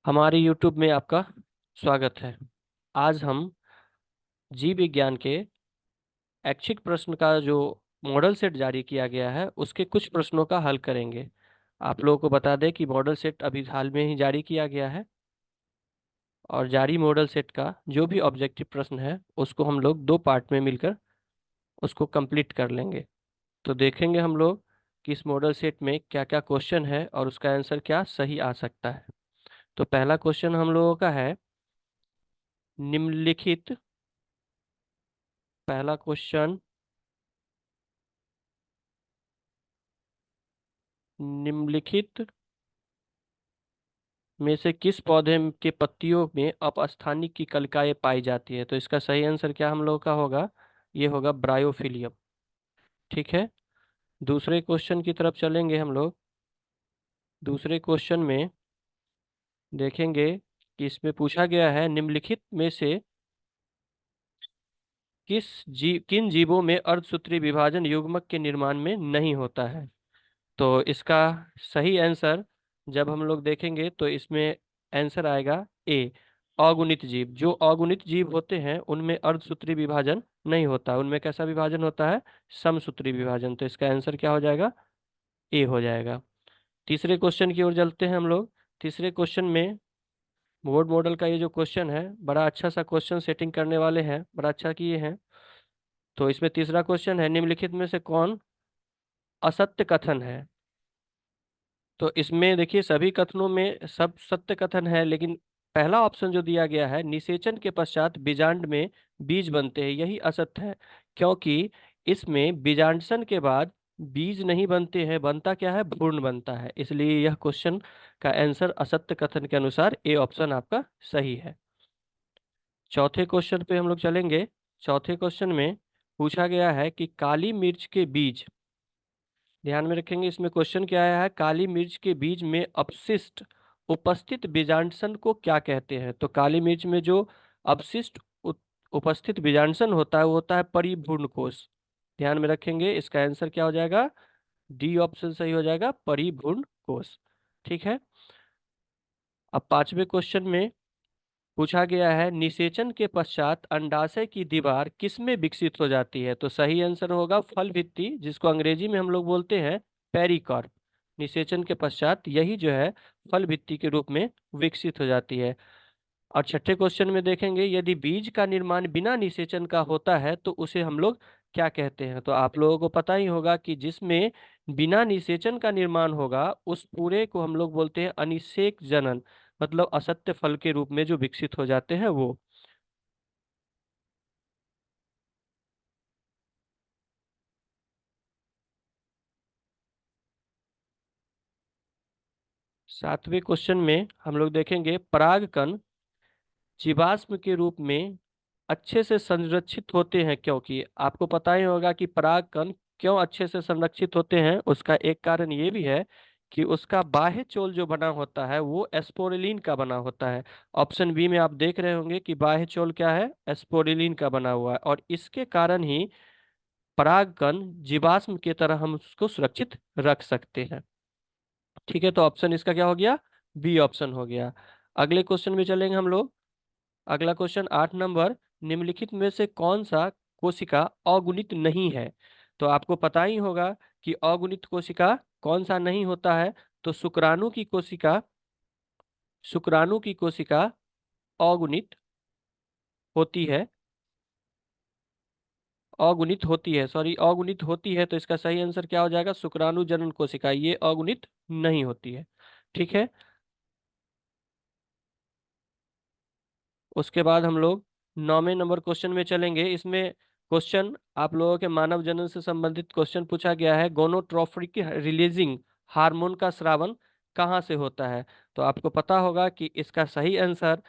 हमारे YouTube में आपका स्वागत है। आज हम जीव विज्ञान के ऐच्छिक प्रश्न का जो मॉडल सेट जारी किया गया है उसके कुछ प्रश्नों का हल करेंगे। आप लोगों को बता दें कि मॉडल सेट अभी हाल में ही जारी किया गया है और जारी मॉडल सेट का जो भी ऑब्जेक्टिव प्रश्न है उसको हम लोग दो पार्ट में मिलकर उसको कंप्लीट कर लेंगे। तो देखेंगे हम लोग कि इस मॉडल सेट में क्या क्या क्वेश्चन है और उसका आंसर क्या सही आ सकता है। तो पहला क्वेश्चन हम लोगों का है निम्नलिखित पहला क्वेश्चन निम्नलिखित में से किस पौधे के पत्तियों में अपस्थानिक की कलिकाएं पाई जाती है। तो इसका सही आंसर क्या हम लोग का होगा, ये होगा ब्रायोफिलियम। ठीक है, दूसरे क्वेश्चन की तरफ चलेंगे हम लोग। दूसरे क्वेश्चन में देखेंगे कि इसमें पूछा गया है निम्नलिखित में से किन जीवों में अर्धसूत्री विभाजन युग्मक के निर्माण में नहीं होता है। तो इसका सही आंसर जब हम लोग देखेंगे तो इसमें आंसर आएगा ए, अगुणित जीव। जो अगुणित जीव होते हैं उनमें अर्धसूत्री विभाजन नहीं होता, उनमें कैसा विभाजन होता है, समसूत्री विभाजन। तो इसका आंसर क्या हो जाएगा, ए हो जाएगा। तीसरे क्वेश्चन की ओर चलते हैं हम लोग। तीसरे क्वेश्चन में बोर्ड मॉडल का ये जो क्वेश्चन है बड़ा अच्छा सा क्वेश्चन सेटिंग करने वाले हैं, बड़ा अच्छा किए हैं। तो इसमें तीसरा क्वेश्चन है निम्नलिखित में से कौन असत्य कथन है। तो इसमें देखिए सभी कथनों में सब सत्य कथन है, लेकिन पहला ऑप्शन जो दिया गया है निषेचन के पश्चात बीजांड में बीज बनते हैं, यही असत्य है। क्योंकि इसमें बीजांडसन के बाद बीज नहीं बनते हैं, बनता क्या है, भ्रूण बनता है। इसलिए यह क्वेश्चन का आंसर असत्य कथन के अनुसार ए ऑप्शन आपका सही है। चौथे क्वेश्चन पे हम लोग चलेंगे। चौथे क्वेश्चन में पूछा गया है कि काली मिर्च के बीज, ध्यान में रखेंगे इसमें क्वेश्चन क्या आया है, काली मिर्च के बीज में अपशिष्ट उपस्थित बीजांडसन को क्या कहते हैं। तो काली मिर्च में जो अपशिष्ट उपस्थित बीजांडसन होता है वो होता है परिभ्रूण कोश। ध्यान में रखेंगे इसका आंसर क्या हो जाएगा, डी ऑप्शन सही हो जाएगा, परिभ्रूण कोश। ठीक है, अब पांचवें क्वेश्चन में पूछा गया है निषेचन के पश्चात अंडाशय की दीवार किसमें विकसित हो जाती है। तो सही आंसर होगा फल भित्ति, जिसको अंग्रेजी में हम लोग बोलते हैं पेरिकार्प। निषेचन के पश्चात यही जो है फल भित्ति के रूप में विकसित हो जाती है। और छठे क्वेश्चन में देखेंगे यदि बीज का निर्माण बिना निषेचन का होता है तो उसे हम लोग क्या कहते हैं। तो आप लोगों को पता ही होगा कि जिसमें बिना निषेचन का निर्माण होगा उस पूरे को हम लोग बोलते हैं अनिषेक जनन, मतलब असत्य फल के रूप में जो विकसित हो जाते हैं वो। सातवें क्वेश्चन में हम लोग देखेंगे परागकण जीवाश्म के रूप में अच्छे से संरक्षित होते हैं, क्योंकि आपको पता ही होगा कि परागकण क्यों अच्छे से संरक्षित होते हैं। उसका एक कारण ये भी है कि उसका बाह्य चोल जो बना होता है वो एस्पोरिलीन का बना होता है। ऑप्शन बी में आप देख रहे होंगे कि बाह्य चोल क्या है, एस्पोरिलीन का बना हुआ है, और इसके कारण ही परागकण जीवाश्म की तरह हम उसको सुरक्षित रख सकते हैं। ठीक है, तो ऑप्शन इसका क्या हो गया, बी ऑप्शन हो गया। अगले क्वेश्चन में चलेंगे हम लोग। अगला क्वेश्चन 8 नंबर, निम्नलिखित में से कौन सा कोशिका अगुणित नहीं है। तो आपको पता ही होगा कि अगुणित कोशिका कौन सा नहीं होता है। तो शुक्राणु की कोशिका अगुणित होती है, अगुणित होती है, सॉरी अगुणित होती है। तो इसका सही आंसर क्या हो जाएगा, शुक्राणु जनन कोशिका, ये अगुणित नहीं होती है। ठीक है, उसके बाद हम लोग 9वें नंबर क्वेश्चन में चलेंगे। इसमें क्वेश्चन आप लोगों के मानव जनन से संबंधित क्वेश्चन पूछा गया है, गोनोट्रोपिक रिलीजिंग हार्मोन का स्रावन कहाँ से होता है। तो आपको पता होगा कि इसका सही आंसर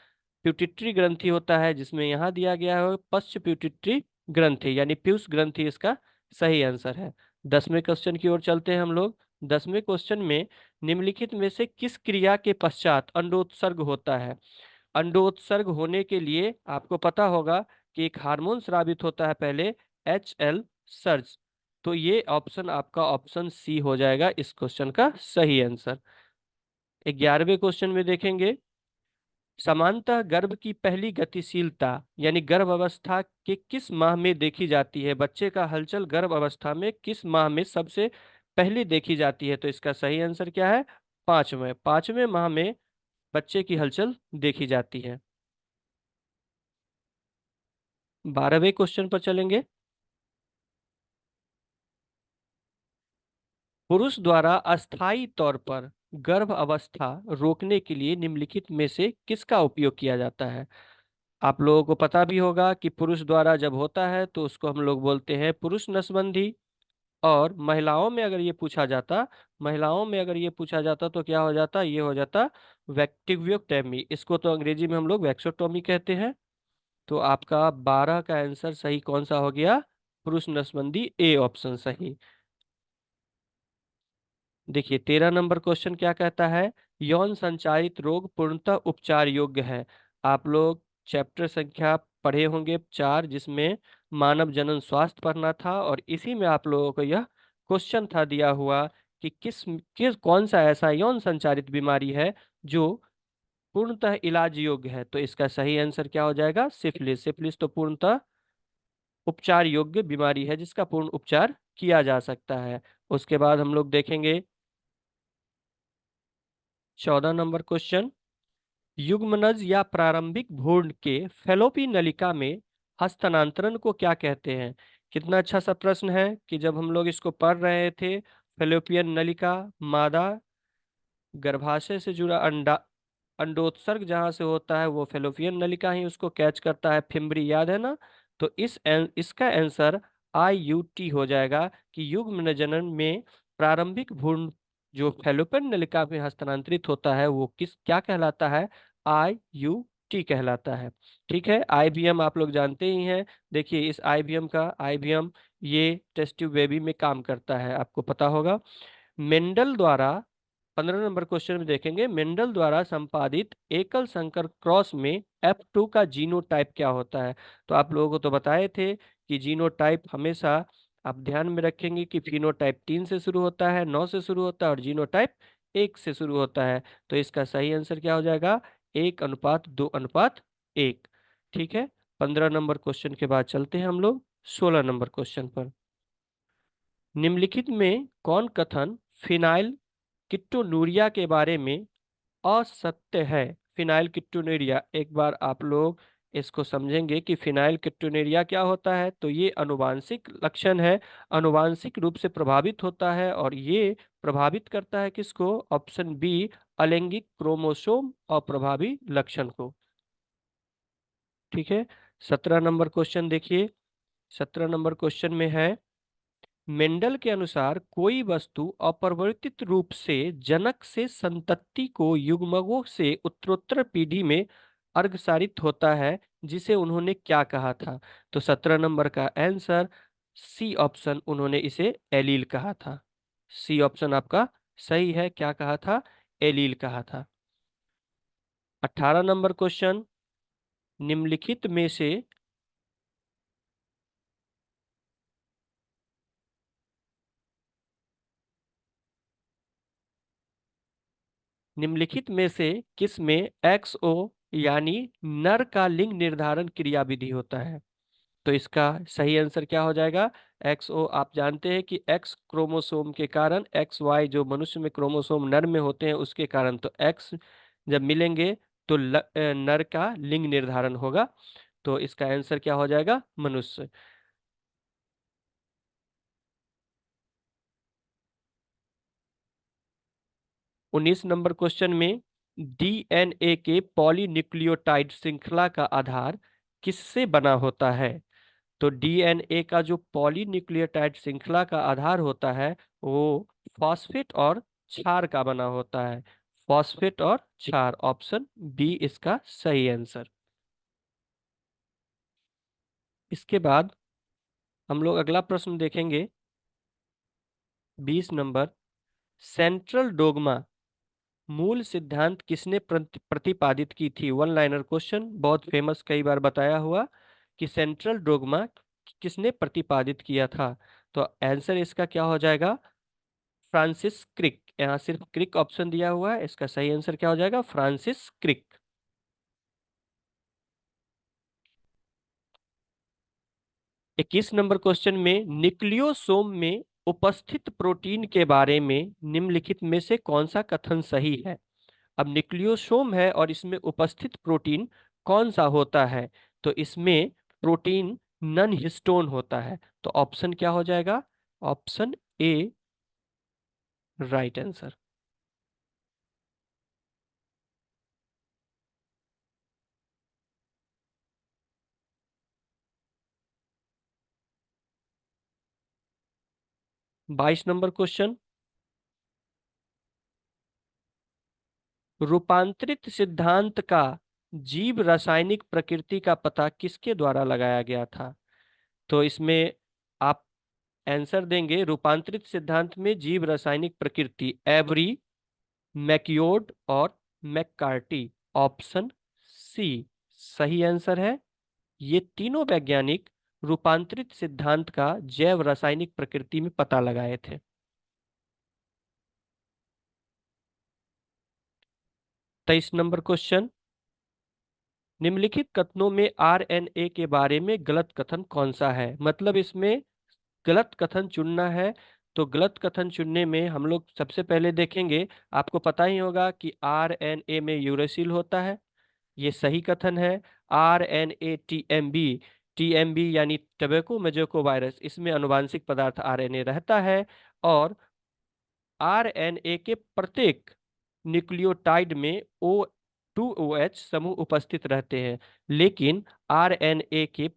प्यूटिट्री ग्रंथि होता है, जिसमें यहाँ दिया गया है पश्च प्यूटिट्री ग्रंथि, यानी पीयूष ग्रंथि इसका सही आंसर है। 10वें क्वेश्चन की ओर चलते हैं हम लोग। 10वें क्वेश्चन में निम्नलिखित में से किस क्रिया के पश्चात अंडोत्सर्ग होता है। अंडोत्सर्ग होने के लिए आपको पता होगा कि एक हार्मोन स्रावित होता है पहले, HL सर्ज। तो ये ऑप्शन आपका ऑप्शन सी हो जाएगा इस क्वेश्चन का सही आंसर। 11वें क्वेश्चन में देखेंगे सामान्यतः गर्भ की पहली गतिशीलता यानी गर्भ अवस्था के किस माह में देखी जाती है? बच्चे का हलचल गर्भ अवस्था में किस माह में सबसे पहले देखी जाती है? तो इसका सही आंसर क्या है? पांचवें माह में बच्चे की हलचल देखी जाती है। 12वें क्वेश्चन पर चलेंगे। पुरुष द्वारा अस्थायी तौर पर गर्भ अवस्था रोकने के लिए निम्नलिखित में से किसका उपयोग किया जाता है? आप लोगों को पता भी होगा कि पुरुष द्वारा जब होता है तो उसको हम लोग बोलते हैं पुरुष नसबंदी। और महिलाओं में अगर ये पूछा जाता तो क्या हो जाता? ये हो जाता वैक्टिव्योक्टेमी। इसको तो अंग्रेजी में हम लोग वैक्सोटोमी कहते हैं। तो आपका 12 का आंसर सही कौन सा हो गया? पुरुष नसबंदी, ए ऑप्शन सही। देखिए 13 नंबर क्वेश्चन क्या कहता है? यौन संचारित रोग पूर्णतः उपचार योग्य है। आप लोग चैप्टर संख्या पढ़े होंगे 4, जिसमें मानव जनन स्वास्थ्य पढ़ना था, और इसी में आप लोगों को यह क्वेश्चन था दिया हुआ कि किस कौन सा ऐसा यौन संचारित बीमारी है जो पूर्णतः इलाज योग्य है? तो इसका सही आंसर क्या हो जाएगा? सिफिलिस। सिफिलिस तो पूर्णतः उपचार योग्य बीमारी है जिसका पूर्ण उपचार किया जा सकता है। उसके बाद हम लोग देखेंगे 14 नंबर क्वेश्चन। युग्मनज या प्रारंभिक भ्रूण के फैलोपी नलिका में हस्तांतरण को क्या कहते हैं? कितना अच्छा सा प्रश्न है कि जब हम लोग इसको पढ़ रहे थे, फैलोपियन नलिका मादा गर्भाशय से जुड़ा अंडोत्सर्ग जहां से होता है वो फेलोपियन नलिका ही उसको कैच करता है, फिम्बरी, याद है ना? तो इसका आंसर IUT हो जाएगा कि युग्म जनन में प्रारंभिक भ्रूण जो फेलोपियन नलिका में हस्तांतरित होता है वो क्या कहलाता है? IUT कहलाता है। ठीक है, IVM आप लोग जानते ही हैं। देखिए इस IVM ये टेस्ट ट्यूब बेबी में काम करता है, आपको पता होगा। मेंडल द्वारा 15 नंबर क्वेश्चन में देखेंगे, मेंडल द्वारा संपादित एकल संकर क्रॉस में F2 का जीनोटाइप क्या होता है? तो आप लोगों को तो बताए थे कि जीनोटाइप हमेशा आप ध्यान में रखेंगे कि फिनोटाइप 3 से शुरू होता है, 9 से शुरू होता है, और जीनोटाइप 1 से शुरू होता है। तो इसका सही आंसर क्या हो जाएगा? 1:2:1। ठीक है, 15 नंबर क्वेश्चन के बाद चलते हैं हम लोग 16 नंबर क्वेश्चन पर। निम्नलिखित में कौन कथन फिनाइल कीटोन्यूरिया के बारे में असत्य है? फिनाइल कीटोन्यूरिया, एक बार आप लोग इसको समझेंगे कि फिनाइल कीटोन्यूरिया क्या होता है। तो ये अनुवांशिक लक्षण है, अनुवांशिक रूप से प्रभावित होता है, और ये प्रभावित करता है किसको? ऑप्शन बी, अलैंगिक क्रोमोसोम अप्रभावी लक्षण को। ठीक है, 17 नंबर क्वेश्चन देखिए। 17 नंबर क्वेश्चन में है, मेंडल के अनुसार कोई वस्तु अपरिवर्तित रूप से जनक से संतति को युग्मकों से उत्तरोत्तर पीढ़ी में अग्रसारित होता है, जिसे उन्होंने क्या कहा था? तो 17 नंबर का आंसर सी ऑप्शन, उन्होंने इसे एलील कहा था। सी ऑप्शन आपका सही है। क्या कहा था? एलील कहा था। 18 नंबर क्वेश्चन, निम्नलिखित में से किस में XO यानी नर का लिंग निर्धारण क्रिया विधि होता है? तो इसका सही आंसर क्या हो जाएगा? XO आप जानते हैं कि X क्रोमोसोम के कारण, XY जो मनुष्य में क्रोमोसोम नर में होते हैं उसके कारण, तो X जब मिलेंगे तो नर का लिंग निर्धारण होगा। तो इसका आंसर क्या हो जाएगा? मनुष्य। 19 नंबर क्वेश्चन में, DNA के पॉलीन्यूक्लियोटाइड श्रृंखला का आधार किससे बना होता है? तो DNA का जो पॉलीन्यूक्लियोटाइड श्रृंखला का आधार होता है वो फॉस्फेट और क्षार का बना होता है। फॉस्फेट और क्षार, ऑप्शन बी इसका सही आंसर। इसके बाद हम लोग अगला प्रश्न देखेंगे, 20 नंबर। सेंट्रल डोगमा मूल सिद्धांत किसने प्रतिपादित की थी? वन लाइनर क्वेश्चन, बहुत फेमस, कई बार बताया हुआ कि सेंट्रल डोगमा किसने प्रतिपादित किया था? तो आंसर इसका क्या हो जाएगा? Francis Crick. यहाँ सिर्फ क्रिक ऑप्शन दिया हुआ है, इसका सही आंसर क्या हो जाएगा? Francis Crick. 21 नंबर क्वेश्चन में न्यूक्लियोसोम में उपस्थित प्रोटीन के बारे में निम्नलिखित में से कौन सा कथन सही है। अब न्यूक्लियोसोम है और इसमें उपस्थित प्रोटीन कौन सा होता है, तो इसमें प्रोटीन नन हिस्टोन होता है। तो ऑप्शन क्या हो जाएगा, option A right answer. 22 number question, रूपांतरित सिद्धांत का जीव रासायनिक प्रकृति का पता किसके द्वारा लगाया गया था। तो इसमें आप आंसर देंगे रूपांतरित सिद्धांत में जीव रासायनिक प्रकृति, एवरी, मैक्योड और मैककार्टी। ऑप्शन सी सही आंसर है। ये तीनों वैज्ञानिक रूपांतरित सिद्धांत का जैव रासायनिक प्रकृति में पता लगाए थे। 23 नंबर क्वेश्चन, निम्नलिखित कथनों में आरएनए के बारे में गलत कथन कौन सा है। मतलब इसमें गलत कथन चुनना है। तो गलत कथन चुनने में हम लोग सबसे पहले देखेंगे, आपको पता ही होगा कि आरएनए में यूरेसिल होता है, ये सही कथन है। आरएनए टीएमबी, टीएमबी यानी टबैको मेजोको वायरस, इसमें अनुवांशिक पदार्थ आरएनए रहता है। और आरएनए के प्रत्येक न्यूक्लियोटाइड में O2OH समूह उपस्थित रहते हैं, लेकिन आरएनए के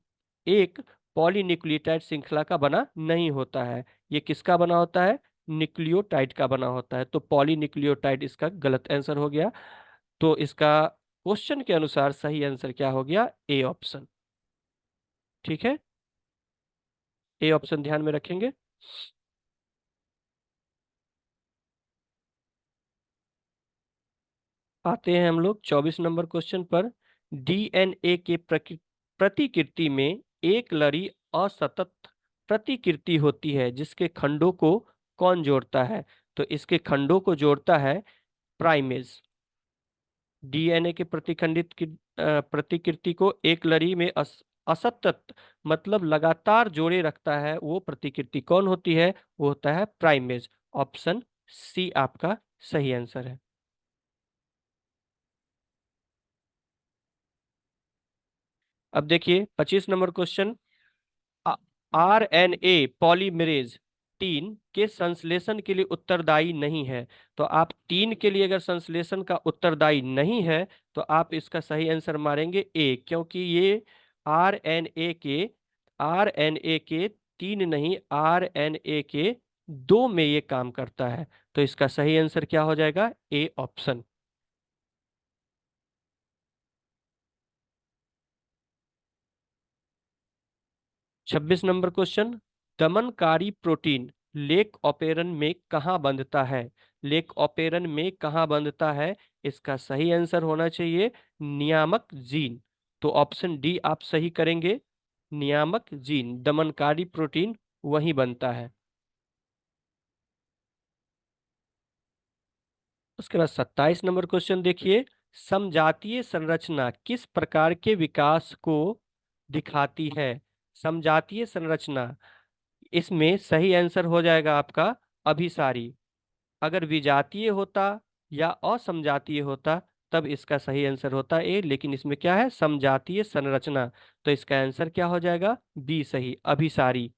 एक पॉलीन्यूक्लियोटाइड श्रृंखला का बना नहीं होता है। ये किसका बना होता है, न्यूक्लियोटाइड का बना होता है। तो पॉलीन्यूक्लियोटाइड इसका गलत आंसर हो गया। तो इसका क्वेश्चन के अनुसार सही आंसर क्या हो गया, ए ऑप्शन। ठीक है, ए ऑप्शन ध्यान में रखेंगे। आते हैं हम लोग 24 नंबर क्वेश्चन पर। डीएनए के प्रतिकृति में एक लड़ी असतत प्रतिकृति होती है जिसके खंडों को कौन जोड़ता है। तो इसके खंडों को जोड़ता है प्राइमेज। डीएनए के प्रतिकृति को एक लड़ी में असतत मतलब लगातार जोड़े रखता है, वो प्रतिकृति कौन होती है, वो होता है प्राइमेज। ऑप्शन सी आपका सही आंसर है। अब देखिए 25 नंबर क्वेश्चन, आरएनए पॉलीमरेज 3 के संश्लेषण के लिए उत्तरदायी नहीं है। तो आप 3 के लिए अगर संश्लेषण का उत्तरदायी नहीं है, तो आप इसका सही आंसर मारेंगे ए, क्योंकि ये आरएनए के आरएनए के 3 नहीं, आरएनए के 2 में ये काम करता है। तो इसका सही आंसर क्या हो जाएगा, ए ऑप्शन। 26 नंबर क्वेश्चन, दमनकारी प्रोटीन लेक ऑपेरन में कहाँ बंधता है। लेक ऑपेरन में कहाँ बंधता है, इसका सही आंसर होना चाहिए नियामक जीन। तो ऑप्शन डी आप सही करेंगे, नियामक जीन दमनकारी प्रोटीन वहीं बनता है। उसके बाद 27 नंबर क्वेश्चन देखिए, समजातीय संरचना किस प्रकार के विकास को दिखाती है। समजातीय संरचना, इसमें सही आंसर हो जाएगा आपका अभिसारी। अगर विजातीय होता या असमजातीय होता तब इसका सही आंसर होता ए, लेकिन इसमें क्या है, समजातीय संरचना। तो इसका आंसर क्या हो जाएगा, बी सही, अभिसारी।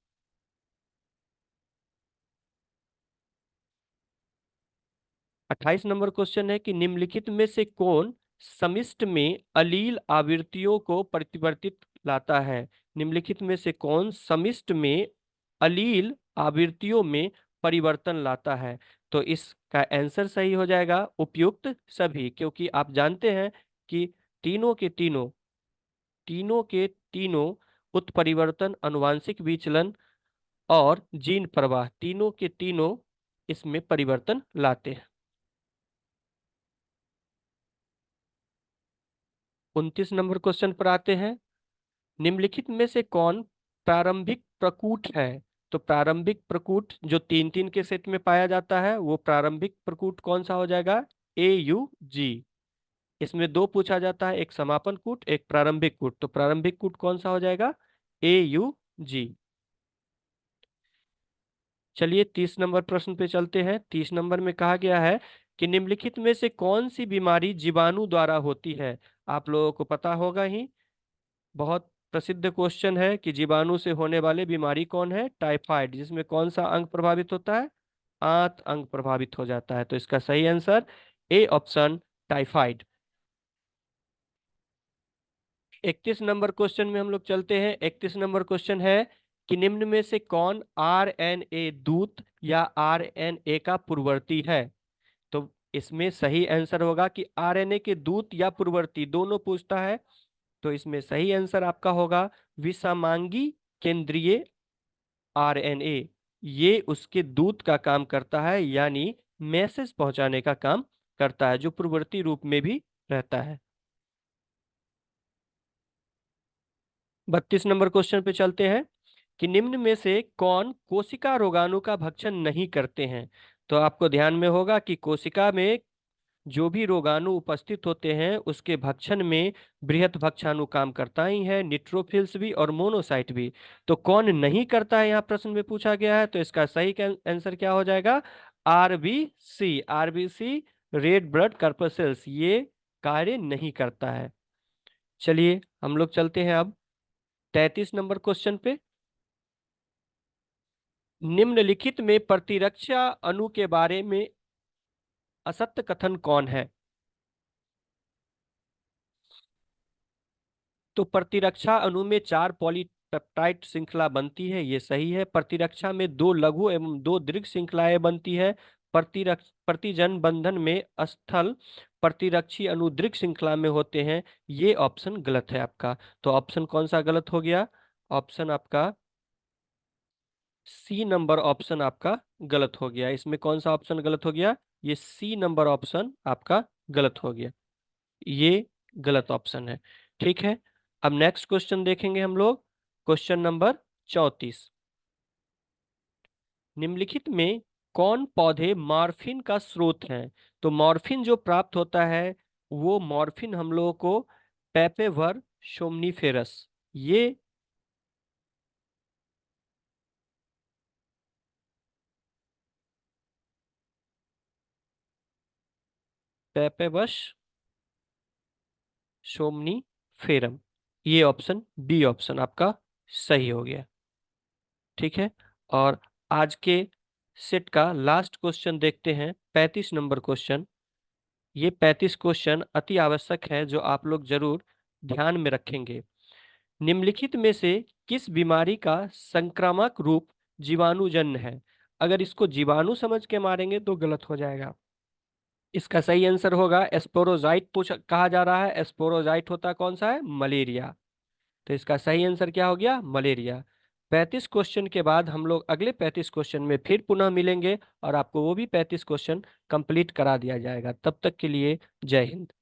28 नंबर क्वेश्चन है कि निम्नलिखित में से कौन समिष्ट में अलील आवृत्तियों को परिवर्तित लाता है। निम्नलिखित में से कौन समिष्ट में अलील आवृत्तियों में परिवर्तन लाता है। तो इसका आंसर सही हो जाएगा उपयुक्त सभी, क्योंकि आप जानते हैं कि तीनों के तीनों तीनों के तीनों उत्परिवर्तन, अनुवांशिक विचलन और जीन प्रवाह, तीनों के तीनों इसमें परिवर्तन लाते हैं। 29 नंबर क्वेश्चन पर आते हैं, निम्नलिखित में से कौन प्रारंभिक प्रकूट है। तो प्रारंभिक प्रकूट जो तीन तीन के सेट में पाया जाता है, वो प्रारंभिक प्रकूट कौन सा हो जाएगा, AUG। इसमें दो पूछा जाता है, एक समापन कूट एक प्रारंभिक कूट। तो प्रारंभिक कूट कौन सा हो जाएगा, AUG। जी। चलिए 30 नंबर प्रश्न पे चलते हैं। 30 नंबर में कहा गया है कि निम्नलिखित में से कौन सी बीमारी जीवाणु द्वारा होती है। आप लोगों को पता होगा ही, बहुत प्रसिद्ध क्वेश्चन है कि जीवाणु से होने वाली बीमारी कौन है, टाइफाइड, जिसमें कौन सा अंग प्रभावित होता है, आंत अंग प्रभावित हो जाता है। तो इसका सही answer A option, typhoid. 31 number question में हम लोग चलते हैं। 31 नंबर क्वेश्चन है कि निम्न में से कौन आरएनए दूत या आरएनए का पूर्ववर्ती है। तो इसमें सही आंसर होगा कि आरएनए के दूत या पूर्ववर्ती दोनों पूछता है। तो इसमें सही आंसर आपका होगा विषामांगी केंद्रीय आरएनए। ये उसके दूत का काम करता है, यानी मैसेज पहुंचाने का काम करता है, जो पूर्ववर्ती रूप में भी रहता है। 32 नंबर क्वेश्चन पे चलते हैं कि निम्न में से कौन कोशिका रोगाणु का भक्षण नहीं करते हैं। तो आपको ध्यान में होगा कि कोशिका में जो भी रोगाणु उपस्थित होते हैं उसके भक्षण में बृहत भक्षाणु काम करता ही है, न्यूट्रोफिल्स भी और मोनोसाइट भी। तो कौन नहीं करता है यहाँ प्रश्न में पूछा गया है। तो इसका सही आंसर क्या हो जाएगा, RBC. RBC, red blood corpuscles, ये कार्य नहीं करता है। चलिए हम लोग चलते हैं अब 33 नंबर क्वेश्चन पे। निम्नलिखित में प्रतिरक्षा अणु के बारे में असत्य कथन कौन है। तो प्रतिरक्षा अणु में 4 पॉलीपेप्टाइड श्रृंखला बनती है, ये सही है। प्रतिरक्षा में 2 लघु एवं 2 दीर्घ श्रृंखलाएं बनती है। प्रतिजन बंधन में स्थल प्रतिरक्षी अणु दीर्घ श्रृंखला में होते हैं, ये ऑप्शन गलत है आपका। तो ऑप्शन कौन सा गलत हो गया, ऑप्शन आपका सी नंबर ऑप्शन आपका गलत हो गया। इसमें कौन सा ऑप्शन गलत हो गया, ये सी नंबर ऑप्शन आपका गलत हो गया, ये गलत ऑप्शन है। ठीक है, अब नेक्स्ट क्वेश्चन देखेंगे हम लोग। Question number 34। निम्नलिखित में कौन पौधे मॉर्फिन का स्रोत हैं। तो मॉर्फिन जो प्राप्त होता है वो मॉर्फिन हम लोगों को पेपेवर सोमनीफेरस, ये पेपेवश सोमनीफेरम, ये ऑप्शन बी ऑप्शन आपका सही हो गया। ठीक है, और आज के सेट का लास्ट क्वेश्चन देखते हैं, 35 नंबर क्वेश्चन। ये 35 क्वेश्चन अति आवश्यक है जो आप लोग जरूर ध्यान में रखेंगे। निम्नलिखित में से किस बीमारी का संक्रामक रूप जीवाणुजन्य है। अगर इसको जीवाणु समझ के मारेंगे तो गलत हो जाएगा। इसका सही आंसर होगा एस्पोरोजाइट, पूछ कहा जा रहा है। एस्पोरोजाइट होता कौन सा है, मलेरिया। तो इसका सही आंसर क्या हो गया, मलेरिया। 35 क्वेश्चन के बाद हम लोग अगले 35 क्वेश्चन में फिर पुनः मिलेंगे और आपको वो भी 35 क्वेश्चन कंप्लीट करा दिया जाएगा। तब तक के लिए जय हिंद।